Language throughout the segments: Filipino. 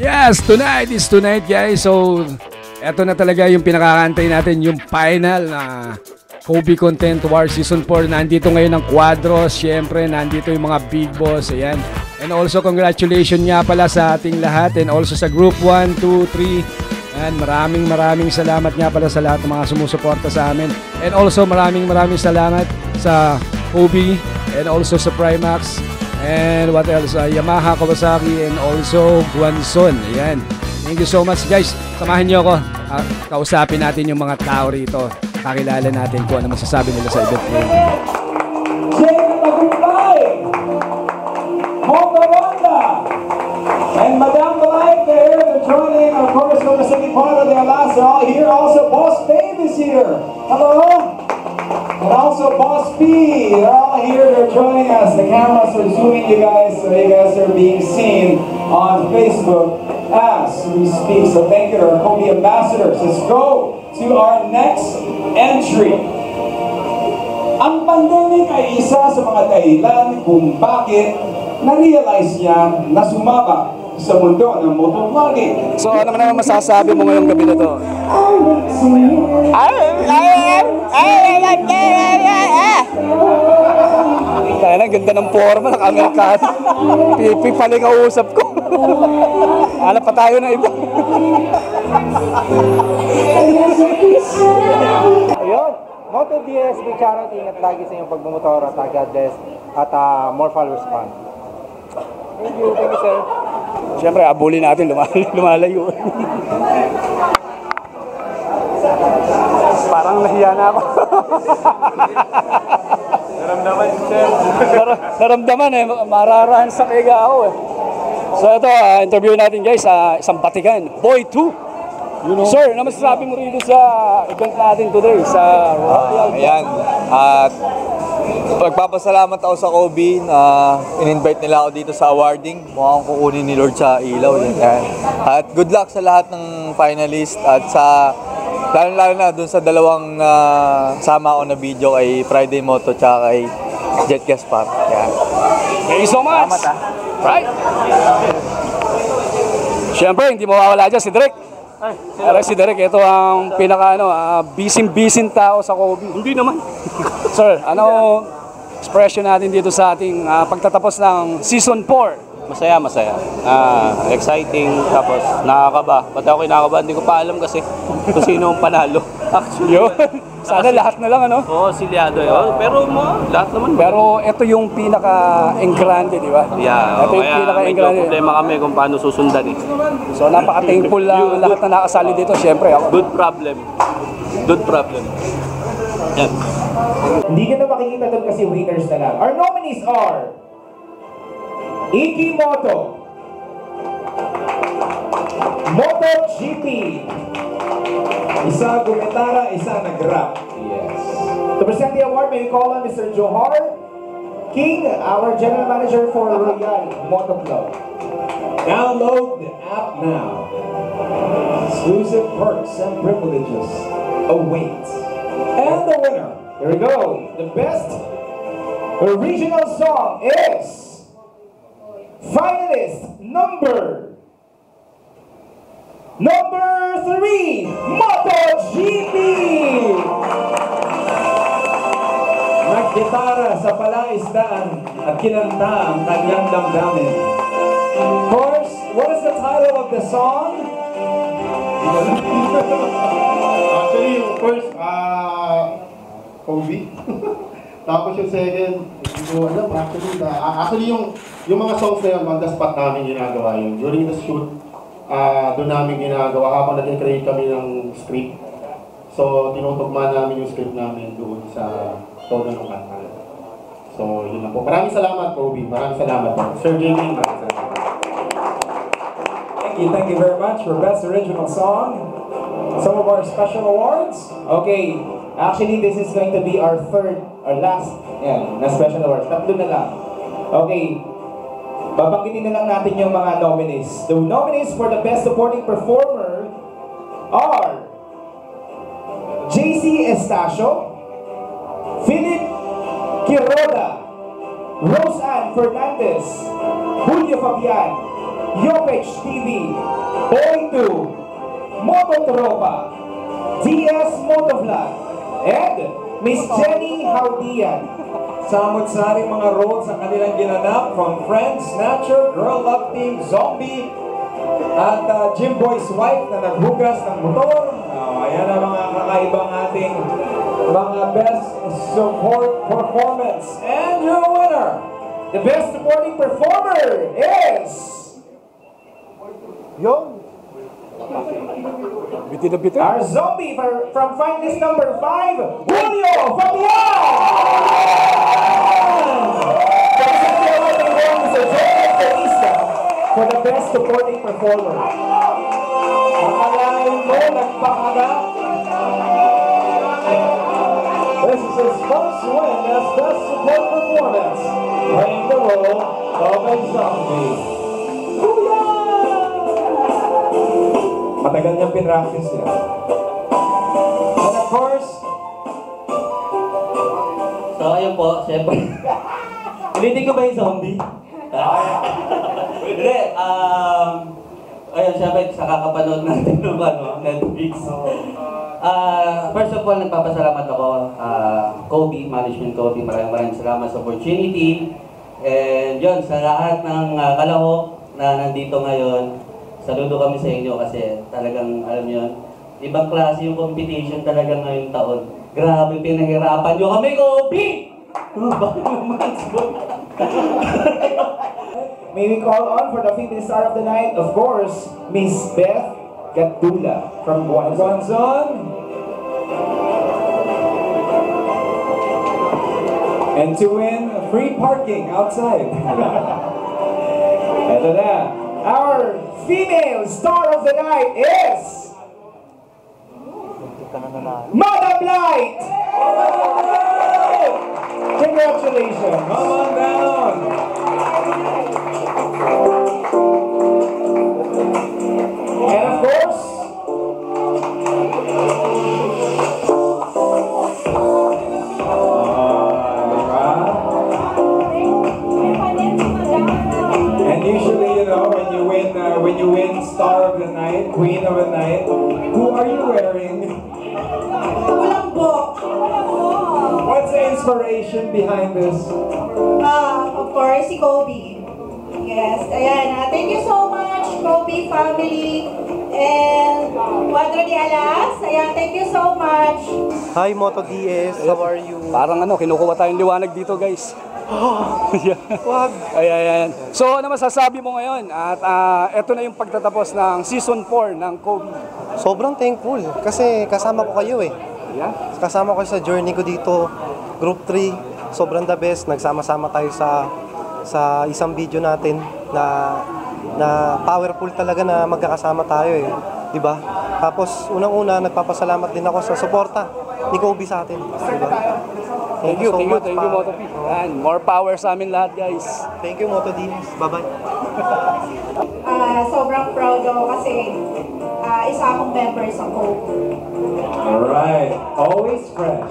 Yes, tonight is tonight guys. So, eto na talaga yung pinakakantay natin, yung final na Kobe Content War Season 4. Nandito ngayon ang Quadros. Siyempre, nandito yung mga big boss. Ayan. And also, congratulations nga pala sa ating lahat. And also sa Group 1, 2, 3. And maraming salamat nga pala sa lahat ng mga sumusuporta sa amin. And also, maraming salamat sa Kobe. And also sa Primax. And what else? Yamaha, Kawasaki, and also Guanzon. Ayan. Thank you so much guys. Samahan nyo ako. Kausapin natin yung mga tao rito. Kakilala natin kung ano masasabi nila sa event ngayon. Jake Tagumpay, Mocha Wanda, and Madame Light, they're joining, of course, from the second part of their last. They're all here. Also, Boss Babe is here. Hello. And also Boss P, they're all here, they're joining us. The cameras are zooming you guys, so you guys are being seen on Facebook as we speak. So thank you to our Kobe ambassadors. Let's go to our next entry. Ang pandemic ay isa sa mga dahilan kung bakit na-realize niya na sumabak sa mundo ng motovlogging. So ano naman masasabi mo ngayong gabi na to? Kaya lang, ganda ng forma, naka-Amerikano. Pipi pala yung kausap ko. Hanap pa tayo ng iba. Ayun, Moto DSB Charity, ingat lagi sa inyong pagmumotor at God bless at more followers pa. Thank you sir. Siyempre, abulin natin, lumalayo. Parang nahiya na ako. Naramdaman sir. Naramdaman mararahan sa kaya ako eh. So ito, interview natin guys sa isang batikan, Boy 2. Sir, ano masasabi mo rito sa event natin today sa Royal? Ayan, at pagpapasalamat ako sa Kobe na in-invite nila ako dito sa awarding. Mukhang kukunin ni Lord sa ilaw. Ayan. At good luck sa lahat ng finalist at sa lalo na dun sa dalawang sama ako na video kay Friday Moto tsaka kay Jet Gaspar. Ayan. Thank you so much. Salamat Right? Siyempre, hindi mawawala dyan si Derek. Si Derek, ito ang pinaka busy tao sa Kobe. Hindi naman. Sir, ano expression natin dito sa ating pagtatapos ng Season 4? Masaya. Exciting, tapos nakakaba. Pati ako kinakaba, hindi ko pa alam kasi kung sino ang panalo. Actually, sana lahat na lang, ano? Oo, silyado yun. Pero lahat naman. Pero ito yung pinaka-engrande, di ba? Yeah, ito yung kaya pinaka-engrande. medyo problema kami kung paano susundan eh. So napaka-thankful lang lahat na nakasali dito, syempre ako. Good problem. Yan. Hindi ka na makikita doon kasi winners na lang. Our nominees are Iki Moto, MotoGP, isa gumetara, isa nag-rap. Yes. To present the award, may we call on Mr. Johar King, our General Manager for Royal Moto Club. Download the app now. Exclusive perks and privileges await. And the winner, here we go. The best original song is finalist number 3, MotoGP! Naggitara sa palaisdaan at kinanta ang kanyang damdamin. Of course, what is the title of the song? Actually, yung first, Kobe. Tapos yung second, hindi ko alam, actually yung mga songs na yun, on the spot namin ginagawa yun. During the shoot, doon namin ginagawa habang nag-create kami ng script. So, tinutugma namin yung script namin doon sa tono ng kanta. So, yun lang po. Maraming salamat, Kobe. Maraming salamat po. Sir Jamie, maraming salamat. Thank you very much for Best Original Song. Some of our special awards. Okay, actually this is going to be our last na special awards. Tatlo na lang. Okay, babanggitin na lang natin yung mga nominees. The nominees for the Best Supporting Performer are JC Estacio, Philip Quiroga, Rose Ann Fernandez, Julio Fabian, Yopech TV, Boy 2, Mototropa, DS Motovlog, and Miss Jenny Haudian. Samot-saring mga roles sa kanilang ginanap from Friends, Snatcher, Girl Love Team, Zombie, at Jim Boy's wife na naghugas ng motor. Ayan ang mga kakaibang ating mga best support performance. And your winner, the best supporting performer is... Our zombie from finalist number 5, Julio Fabian! For the best supporting performer. Akalain mo, nagpakada. This is his first win as best support performance, playing the role of a zombie. Matagal niyang pinractice niya. And of course, so ayun po, syempre. Ulitin ko ba yung zombie? Hindi, ayun, syempre, sa kakapanood natin ng Netflix. First of all, nagpapasalamat ako, Kobe, Management Kobe, maraming salamat sa opportunity. And yun, sa lahat ng kalahok na nandito ngayon, saludo kami sa inyo kasi talagang, alam nyo, ibang klase yung competition talaga ngayong taon. Grabe, pinahirapan nyo kami, Kobe! Bakit naman, may we call on for the female star of the night, of course, Miss Beth Gatula from Guanzon. And to win free parking outside. Ito na. Our female star of the night is... Madam Light! Congratulations! Come on down! And of course, and usually, you know, when you win Star of the Night, Queen of the Night, who are you wearing? What's the inspiration behind this? Of course, si Kobe. Yes, ayan. Thank you so much, Kobe family. And Cuadro de Alas, ayan, thank you so much. Hi, Moto DS. How are you? Parang kinukuha tayong liwanag dito, guys. Wag. Ayan. So, ano masasabi mo ngayon? At eto na yung pagtatapos ng Season 4 ng Kobe. Sobrang thankful kasi kasama ko kayo eh. Yeah? Kasama ko sa journey ko dito, Group 3. Sobrang the best. Nagsama-sama tayo sa isang video natin na powerful talaga na magkakasama tayo eh. Diba? Tapos unang-una nagpapasalamat din ako sa suporta ni Kobe sa atin. Diba? Thank you, Moto P. And more power sa amin lahat, guys. Thank you, Moto DS. Bye-bye. Sobrang proud ako kasi isa akong member sa Kobe. Alright. Always fresh.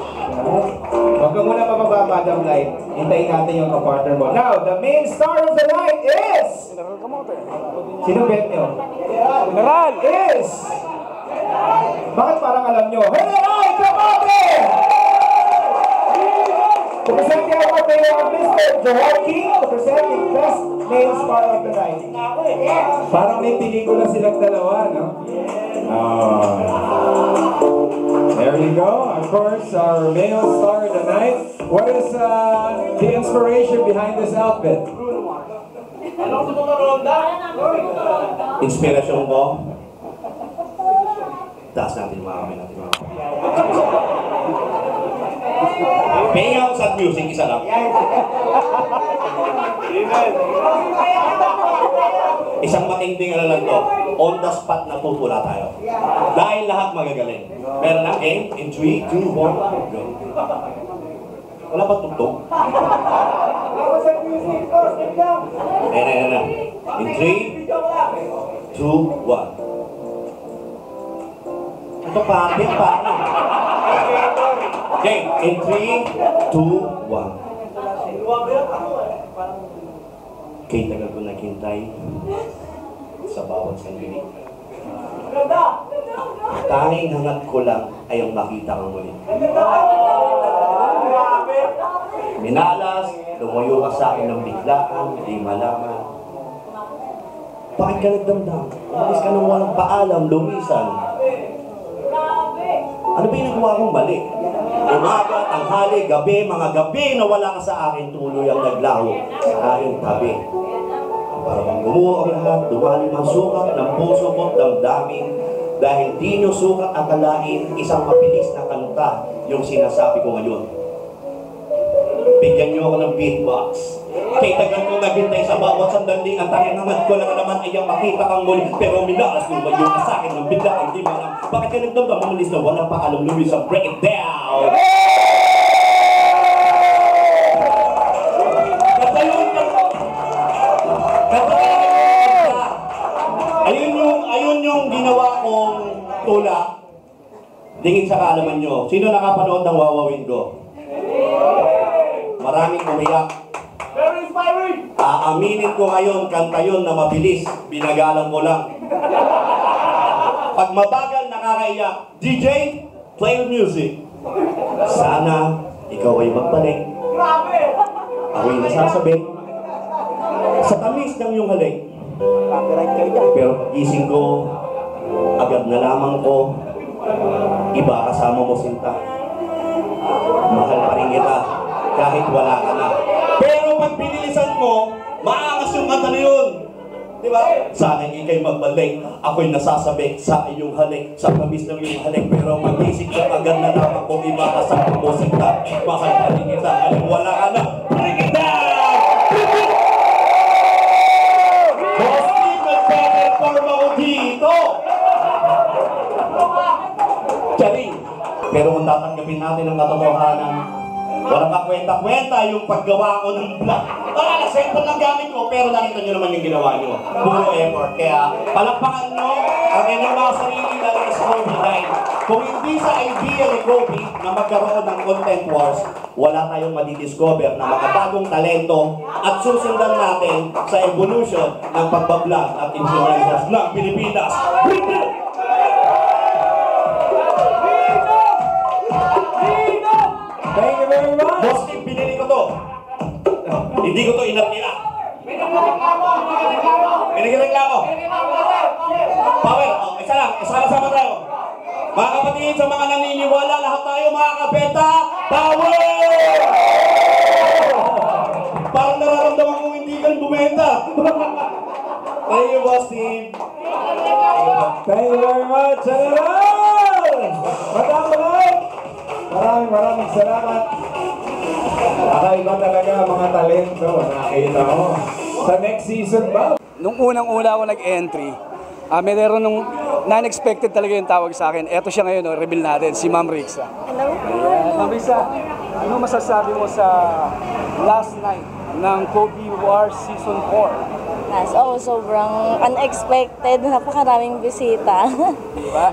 Huwag ka muna mababa, Madam Light. Hintayin natin yung kapartner mo. Now, the main star of the night is... Sino bet nyo? General! Is... Bakit parang alam nyo? General Camote! To present the award, they are Mr. Joel King to present the best male star of the night. Parang may pelikula silang dalawa, no? There you go. Of course, our male star of the night. What is the inspiration behind this outfit? Inspirasyon ko. Taas natin mga kamay natin mga kamay. Paying out sa music, isa lang. Isang matinding lang to. On the spot na pupula tayo. Dahil lahat magagaling. Meron na, in 3, 2, 1, go. Wala pa tugtog? Ayan. In 3, 2, 1. Ito papit pa. Okay, in 3, 2, 1. Okay, tagal ko naghintay. bawat sandali. Tanging hangat ko lang ay ang makita kang muli. Minalas, lumayo ka sa akin ng biglaan, hindi malaman. Bakit ka nagdamdam? Umalis ka nang walang paalam, lumisan. Ano ba yung nagawa kong mali? Umaga, tanghali, gabi, mga gabi na wala ka sa akin, tuloy ang naglaho sa aking tabi. Para bang gumuha ang lahat, dumali ang sukat ng puso mo't damdamin. Dahil di nyo sukat akalain, isang mabilis na kanta yung sinasabi ko ngayon. Bigyan nyo ako ng beatbox. Kay tagal kong naghintay sa bawat sandali, ang tanging naman ko lang naman ay ang makita kang muli. Pero minalas kung ba yung sa akin ng bigla, hindi mo alam. Bakit ka nagdamdam, mamalis na walang paalam, Luis, ang break it down! Ayun yung ginawa kong tula. Dingin sa kaalaman nyo. Sino nakapanood ng Wawawin ko? Maraming umiyak. Very inspiring! Aaminin ko ngayon, kanta yun na mabilis. Binagalang ko lang. Pag mabagal, nakakaiyak. DJ, play the music. Sana ikaw ay magbalik. Ako'y nasasabi sa tamis ng iyong halik. Pero pagising ko, agad na lamang ko, iba kasama mo sinta. Mahal pa rin kita, kahit wala ka na. Pero pag pinilisan mo, maangas yung kanta na yun. Diba? Sana ikay magbalik, ako'y nasasabi sa iyong halik, sa tamis ng iyong halik. Pero pagising ko, agad na lamang ko, iba kasama mo sinta. Mahal pa rin kita, kahit wala ka na. Bring it down! Dito! Charing! Pero kung tatanggapin natin ang katotohanan, walang kakwenta-kwenta yung paggawa ko ng vlog. Cellphone lang gamit ko, pero nakita nyo naman yung ginawa nyo. Puro effort. Kaya palakpakan nyo ang inyong mga sarili na sa Kobe Line. Kung hindi sa idea ni Kobe na magkaroon ng content wars, wala tayong madidiscover na mga bagong talento at susundan natin sa evolution ng pagbablog at influencers ng Pilipinas. Thank you very much! Boss Steve, pinili ko to. Hindi ko to inatira. Pinagreklamo. Power, isa lang, sama tayo. Mga kapatid, sa mga naniniwala, lahat tayo makakabenta, power! Parang nararamdaman kong hindi ka bumenta. Thank you, Boss Steve. Thank you very much, General! Madam Mike! Maraming salamat. Nakaiba talaga mga talento. Nakita mo. Sa next season ba? Nung unang-una ako nag-entry, meron nung non-expected talaga yung tawag sa akin. Eto siya ngayon, reveal natin, si Ma'am Rixa. Hello? Ma'am Rixa, ano masasabi mo sa last night ng Kobe Wars Season 4? Sobrang unexpected. Napakaraming bisita. Diba?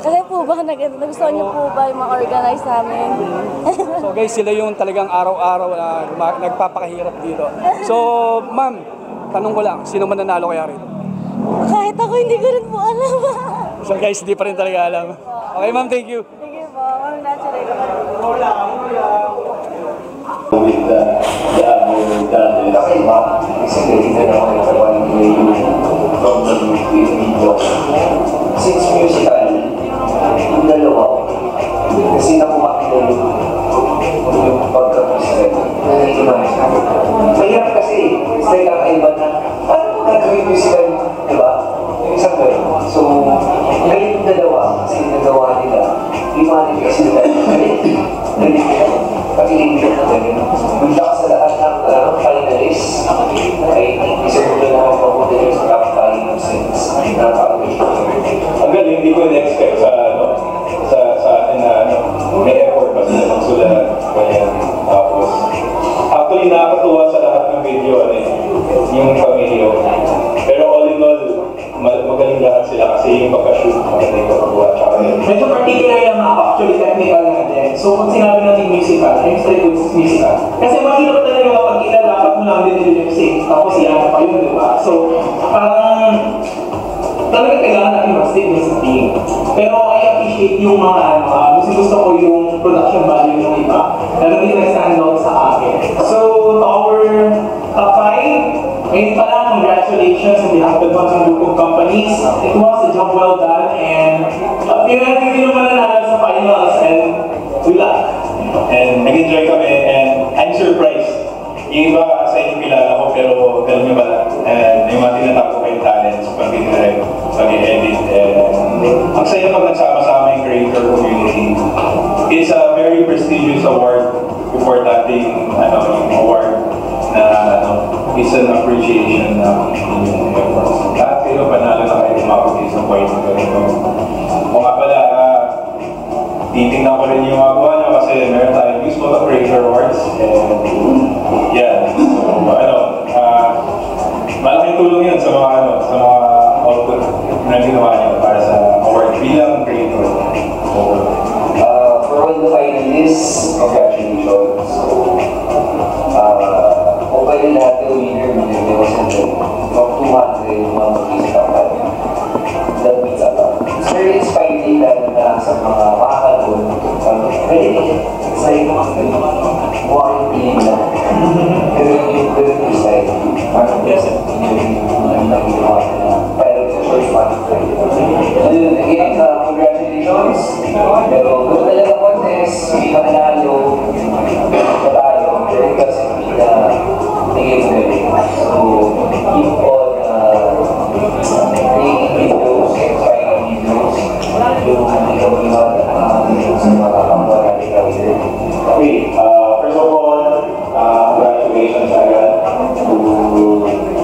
Kasi po ba, nagustuhan niyo po ba yung mga organize namin? So guys, sila yung talagang araw-araw nagpapakahirap dito. So, ma'am, tanong ko lang, sino mananalo kaya rin? Kahit ako, hindi ko rin po alam. So guys, hindi pa rin talaga alam. Okay ma'am, thank you. Sige po, ma'am, natural. With the kakaiba, kasi hindi na ako nagkaroon from the video. Since musical, yung dalawa, kasi nakumakita yung pagka-musical. Mahirap kasi, style kakaiba na, parang nag-gawin musical, diba? Yung isang gawin. So, ngayon yung dalawa, kasi nagawa nila, imanin kasi nila, pag-iingat na gano'n. Bunda ka sa lahat ng finalists ay isang mula na ako mabuti sa top 5 since nakakawin. Ang galing, hindi ko na-expect sa atin na may effort pa sila magsulat. Tapos, actually nakakatuwa sa lahat ng video yung pamilya. Pero all in all, magaling lahat sila kasi yung pagka-shoot magaling pagkakuha. Medyo particular lang ako actually technical natin. So kung sinabi natin musical, I'm still with musical. Kasi mahirap talaga pag ilalapat mo lang din yung sing, tapos yan pa yun, di ba? So parang kailangan natin mag-stick with sa team. Pero I appreciate yung mga gusto ko yung production value ng iba na hindi nag-stand out sa akin. So, to our top 5, ngayon pa lang, congratulations on behalf of the Quantum Group of Companies. It was a job well done and hindi naman nanalo sa finals and we luck. And nag-enjoy kami and I'm surprised. Yung iba sa inyo kilala ko pero alam nyo pala, and yung mga tinatago kayong talents, pag-direct, pag-edit, ang saya pag nagsama-sama yung creator community. It's a very prestigious award before dating yung award na is an appreciation na yung efforts. Lahat kayo panalo na kayo umabot sa point na ganito. O nga pala, titingnan ko rin yung mga gawa nyo kasi meron tayong Youth Photo Creator Awards. And yeah, so malaking tulong yun sa mga output na ginawa nyo para sa award bilang creator. For all the finalists, congratulations. Okay rin lahat yung winner, there wasn't from 200 yung mga mag-isip that means a lot. It's very inspiring dahil na sa mga makakalun. It's like, mukha yung piling lang. Pero yung design, yes, yung nagagawa na. Pero it's a short one. Again, congratulations. Pero doon talaga contest, hindi makanalo, patalo, kasi hindi na naging so, keep on creating videos, inspiring videos, yung gawin sa mga kapwa natin gawin. Okay, first of all, congratulations again to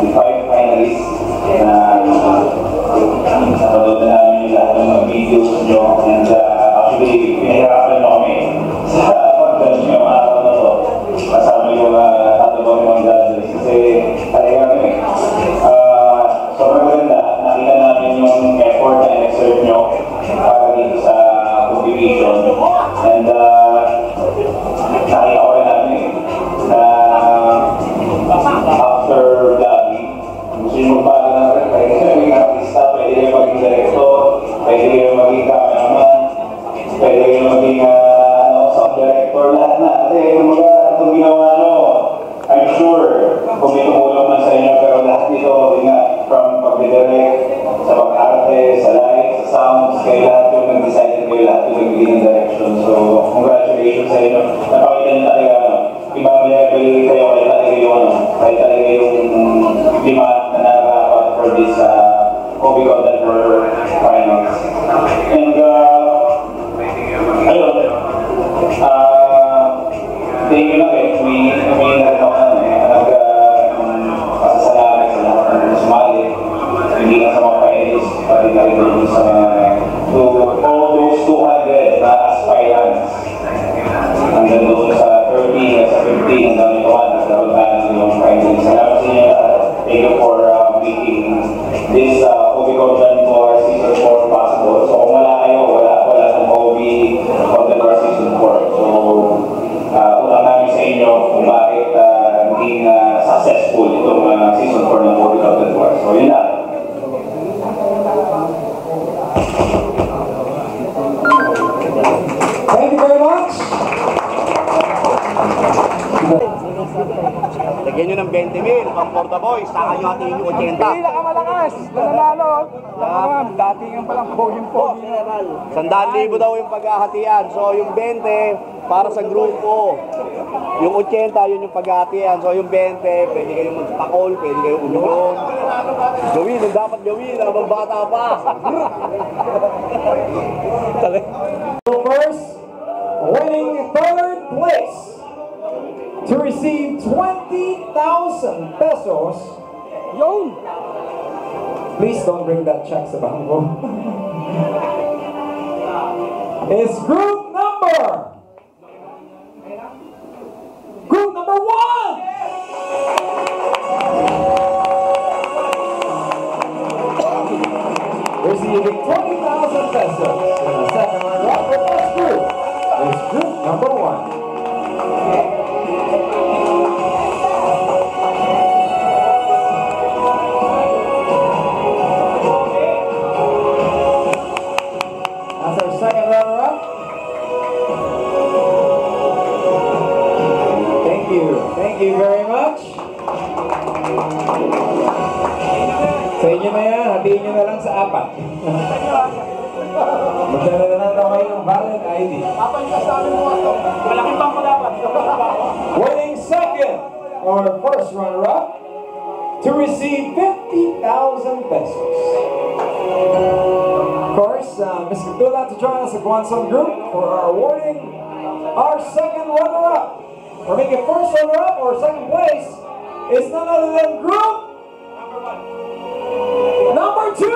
the 5 finalists na napanood na namin lahat ng mga videos nyo and actually pinahirapan nyo kami sa pag-judge nyo araw na to kasama yung tatabang mga judges kasi talaga kami sobrang ganda, nakita namin yung effort na in-exert nyo para dito sa competition and nakita ko rin namin na after vlogging gusto nyo magpala na rin pwede kayo maging artista, pwede kayo maging director, pwede kayo maging cameraman, pwede kayo maging sound director, lahat na kasi itong ginawa nyo I'm sure kung may tumulong man sa inyo pero lahat dito from pag-direct sa pag-arte, sa light, sa sounds, kayo lahat yung nag-decide, kayo lahat yung nagbigay ng direction. So, congratulations sa inyo. Napakita nyo talaga, ibang level kayo, kayo talaga yung lima na narapat for this Kobe Content for Finals. And, ayun, thank you na kayo. May pasasalamat sa lahat ng sumali. Hindi lang sa mga finalists, pati na rin sa to all those 200 na aspirants. Hanggang doon sa 30, sa 50, hanggang ito nagkaroon tayo ng yung finalists. Salamat sa inyo lahat. Thank you for making this Kobe Content for Season 4 possible. So kung wala kayo, wala ng Kobe Content for Season 4. So unang namin sa inyo kung bakit naging successful itong Season 4 ng Kobe Content for. So yun na. Thank you very much. Lagyan nyo ng 20,000, pang for the boys, saka nyo atin yung 80. Pinakamalakas na nanalo. Dating palang poging-pogi. 100,000 daw yung paghahatian. So yung 20 para sa grupo. Yung 80 yun yung paghahatian. So yung 20, pwede kayong magpakol, pwede kayong uminom. Gawin yung dapat gawin, habang bata pa. So first, winning third place to receive 20,000 pesos. Yun! Please don't bring that check sa bangko. Is group number 1! Receiving 20,000 pesos in the second runner-up for this group is group number 1. Sa inyo na yan, hatiin nyo na lang sa 4. Magdala na lang daw kayo ng valid ID. Malaking bangko dapat. Winning second or first runner-up to receive 50,000 pesos. Of course, Ms. Catula to join us at Guanson Group for our awarding our second runner-up. For making first runner-up or second place is none other than Group number 2.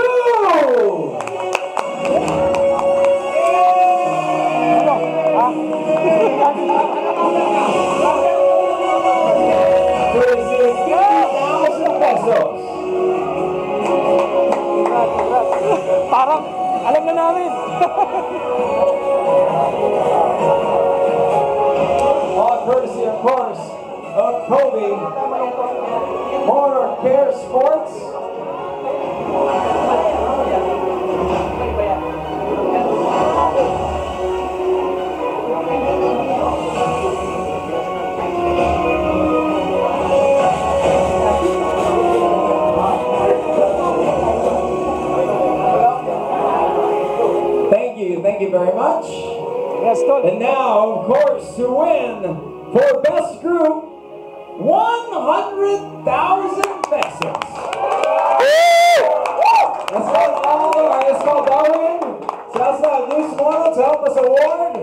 Parang alam na namin. All courtesy, of course, of Kobe Motor Care Sports. Thank you very much. And now, of course, to win for Best Group, 100,000 pesos. Let's call Darwin Salsa News Model to help us award.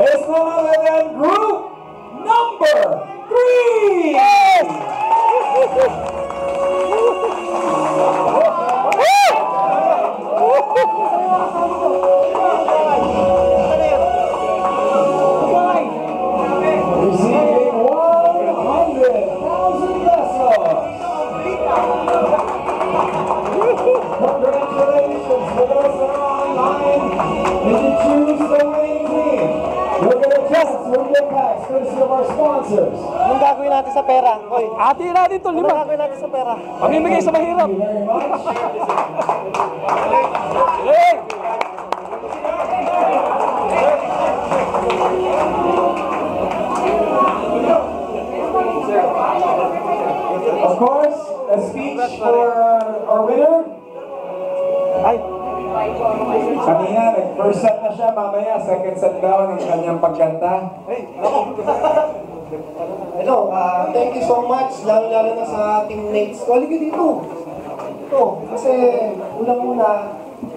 It's none other than Group number 3. Receiving 100,000 pesos. Congratulations to those that are online. Did you choose the winning team? You'll get a chance to get packs courtesy of our sponsors. Anong gagawin natin sa pera? Hoy, Ati natin to, 5. anong gagawin natin sa pera? Pamimigay sa mahirap. Thank you very much. Hey! Of course, a speech for our winner. Ay, Kanina, nag-first set na siya, mamaya second set daw ng kanyang pagkanta. hello, thank you so much, lalo-lalo na sa teammates ko. Halika dito. Ito, kasi unang-una,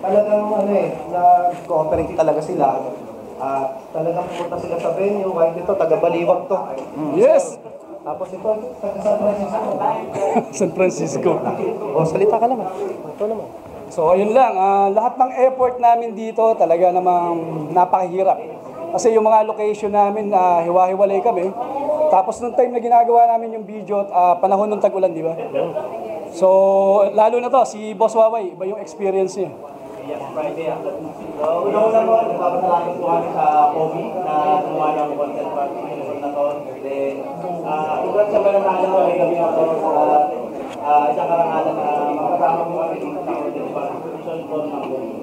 talagang nag-cooperate talaga sila. Talagang pumunta sila sa venue, kahit ito, taga-Baliwag to. Yes! Tapos ito, taga San Francisco. San Francisco. O, salita ka naman. Ito naman. So ayun lang, lahat ng effort namin dito talaga namang napakahirap. Kasi yung mga location namin, hiwa-hiwalay kami. Tapos nung time na ginagawa namin yung video, panahon ng tag-ulan, di ba? So lalo na to, si Boss Waway, iba yung experience niya. Yes, Friday. So, una-una po, nagpapasalamat po kami sa Kobe na gumawa ng content participation na to. Then, congrats sa mananalo ko, may gabi ako sa isang karangalan na makasama mo kami dito sa content participation po ng Kobe.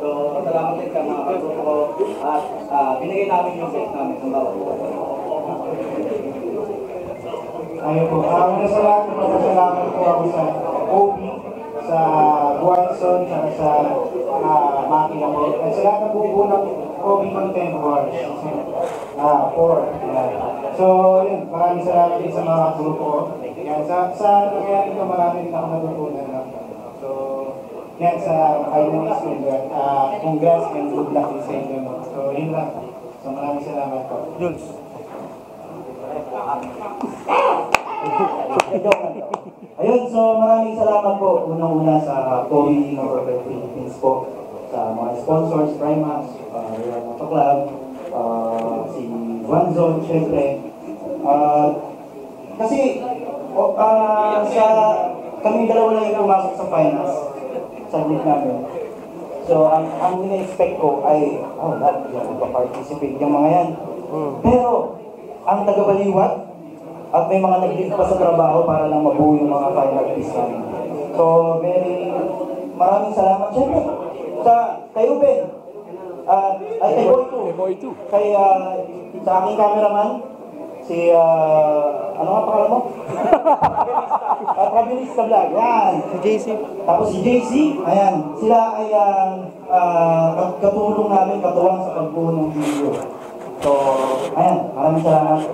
So, salamat din sa mga pagrupo ko at binigay namin yung best namin ng bawat po. Ayun po. Una sa lahat, magpapasalamat po ako sa Kobe, sa Guanson, sa Maki Lamot, at sa lahat ng buo ng Kobe Content Wars. 4. So, yun, maraming salamat din sa mga grupo. Yan, sa nangyayari ito, marami rin ako natutunan. So, yan, sa finalist, congrats and good luck sa inyo. So, yun lang. So, maraming salamat po. Jules. Ayun, so maraming salamat po unang-una sa Kobe Motor Philippines po, sa mga sponsors, Primax, Real Moto Club, si Guanzon, syempre. Kasi sa kami dalawa lang yung pumasok sa finals sa group namin. So ang ina-expect ko ay, magpa-participate yung mga yan. Pero ang taga-Baliwag, at may mga nag-leave pa sa trabaho para lang mabuo yung mga final piece namin. So, maraming salamat siyempre kay Ruben, kay Boy 2, kay sa aking cameraman, Si, ano nga pangalan mo? Travelista Vlog, yan. Si JC. Tapos si JC, ayan. Sila ay katulong namin, katuwang sa pagbuo ng video. So, ayan, maraming salamat.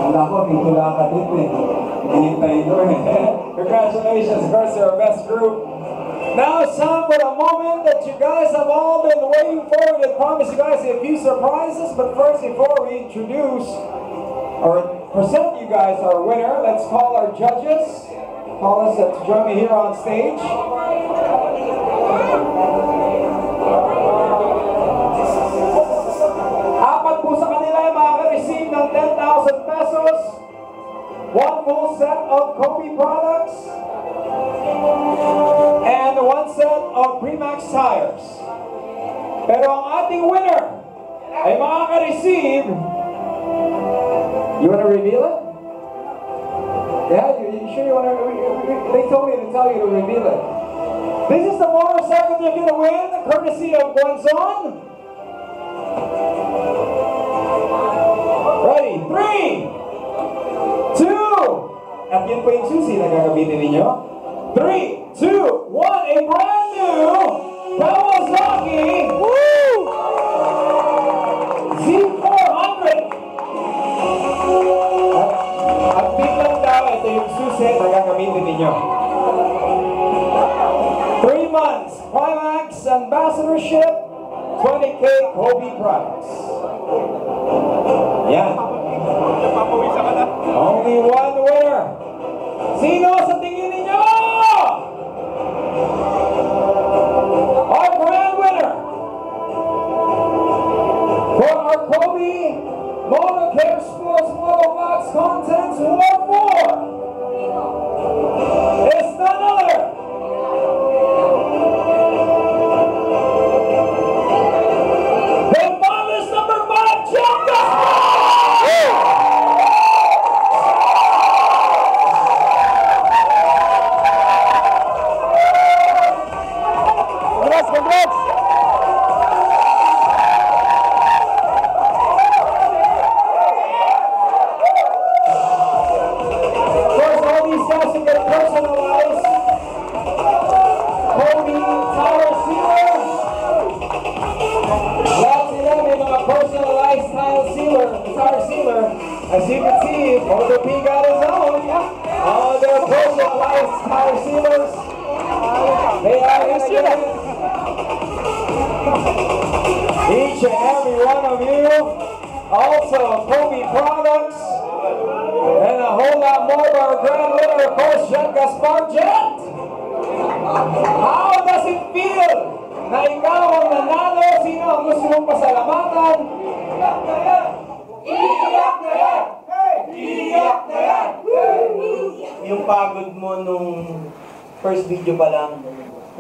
Wala ko, dito lang ka dito eh. Hinihintay doon eh. Congratulations, first to our best group. Now it's time for the moment that you guys have all been waiting for. We promise you guys a few surprises, but first, before we introduce or present you guys our winner, let's call our judges. Call us to join me here on stage. Apat po sa kanila ay makaka-receive ng 10,000 pesos, one full set of Kobe products, and one set of Premax tires. Pero ang ating winner ay makaka-receive. You want to reveal it? Yeah, you sure you want to? They told me to tell you to reveal it. This is the motorcycle you're going to win, courtesy of Guanzon. Ready? 3, 2, at yun po yung susi na gagamitin ninyo. 3, 2, 1, a brand new Kawasaki Z400. At biglang daw, ito yung susi na gagamitin ninyo. 3 months, Premax Ambassadorship, 20K Kobe products. Yan. Only one winner. Sino sa tingin ninyo? Our grand winner for our Kobe Motorcare Sports Motovlogs Contents War 4 is none other than Marvelous number 5, John Congrats! First, all these guys can get personalized Kobe tire sealer. Lahat sila may mga personalized tire sealer. As you can see, Motor P got his own. All their personalized tire sealers. They are gonna each and every one of you, also Kobe products, and a whole lot more of our grand winner, of course, Jet Gaspar Jet. How does it feel na ikaw ang nanalo? Sino ang gusto mong pasalamatan? Iyak na yan! Iyak na yan! Iyak na yan! Yung pagod mo nung first video pa lang,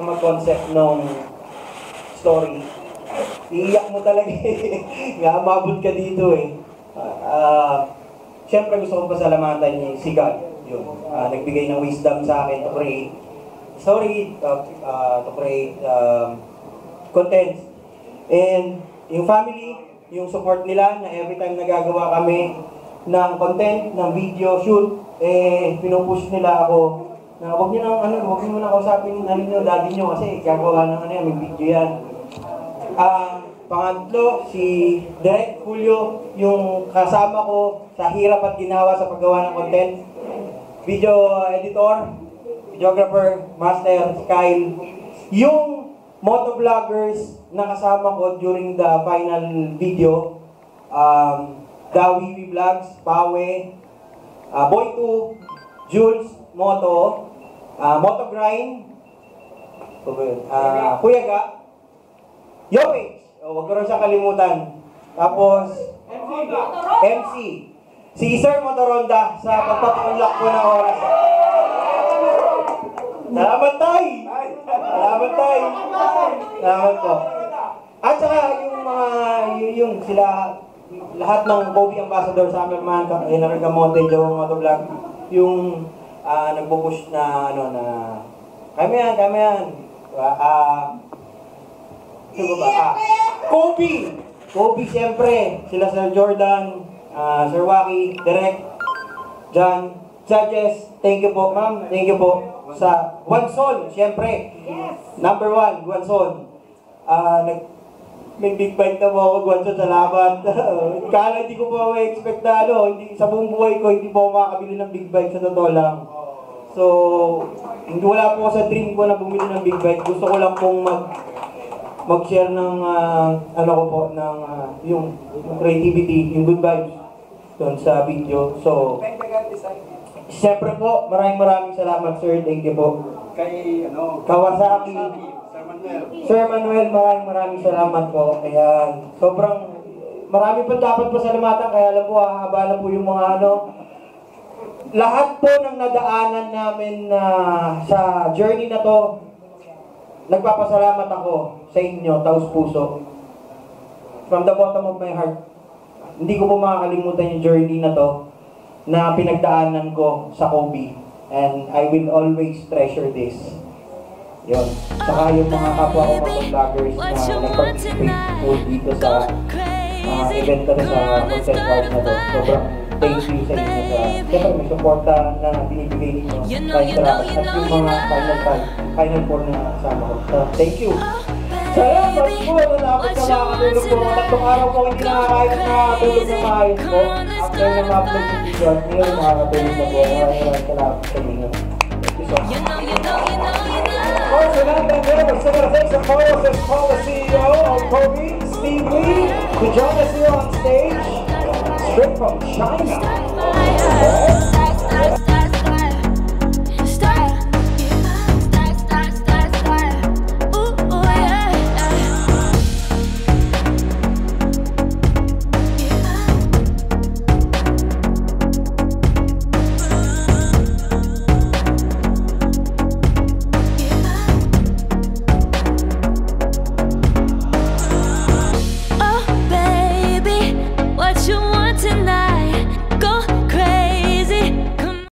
nung mag-concept nung story, iiyak mo talaga eh. Nga, mabot ka dito eh. Siyempre gusto kong pasalamatan niya si God. Yun. Nagbigay ng wisdom sa akin to create story, to create content. And yung family, yung support nila na every time nagagawa kami ng content, ng video shoot, pinupush nila ako na huwag niyo na kausapin daddy niyo kasi gagawa ng may video yan. Pangatlo, si Direk Julio, yung kasama ko sa hirap at ginawa sa paggawa ng content. Video editor, videographer, master, si Kyle. Yung motovloggers na kasama ko during the final video, Dawi Vlogs, Pawe, Boy 2, Jules, Moto, Motogrind, Kuyaga, Yopage, huwag ko rin siya kalimutan. Tapos, MC, si Sir Motoronda sa pagpapaunlock ko ng oras. Salamat tayo! Salamat tayo! Salamat po. At saka yung sila, lahat ng Kobe Ambassador sa Amerman, Enar Gamonte, Joe Motovlog, yung nagpo-push na kami yan. Kobe Kobe siyempre, sila Sir Jordan, Sir Waki, Direk, John, judges, thank you po ma'am, thank you po sa Guanzon, siyempre. Number 1, Guanzon. May big bike na po ako, Guanzon, salamat. Kala hindi ko po expect na hindi, sa buong buhay ko, hindi po ako makakabili ng big bike sa totoo lang. So, hindi wala po sa dream ko na bumili ng big bike. Gusto ko lang pong mag-share ng yung creativity, yung good vibes doon sa video. So, siyempre po, maraming salamat sir. Thank you po. Kay Kawasaki. Sir Manuel, maraming salamat po. Ayan. Sobrang marami pa dapat pasalamatan, kaya lang po hahaba na po yung mga lahat po ng nadaanan namin sa journey na to. Nagpapasalamat ako sa inyo, taos puso. From the bottom of my heart. Hindi ko po makakalimutan yung journey na to na pinagdaanan ko sa Kobe. And I will always treasure this. Yun. Saka yung mga kapwa ko mga vloggers na nag-participate po dito sa event na sa content card na to. Sobrang thank you sa inyo sa siyempre may supporta na binibigay ninyo. At yung mga final four na kasama ko. So, thank you. Salamat po, nalapit ka makakatulog po. Tatlong araw po hindi nakakain at nakakatulog na maayos po. After na ma-upload yung video at ngayon makakatulog na po. Maraming salamat sa inyo. Thank you so much. Of course, we're not done there. We're still going to take some photos. Let's call the CEO of Kobe, Steve Lee, to join us here on stage, straight from China. All right.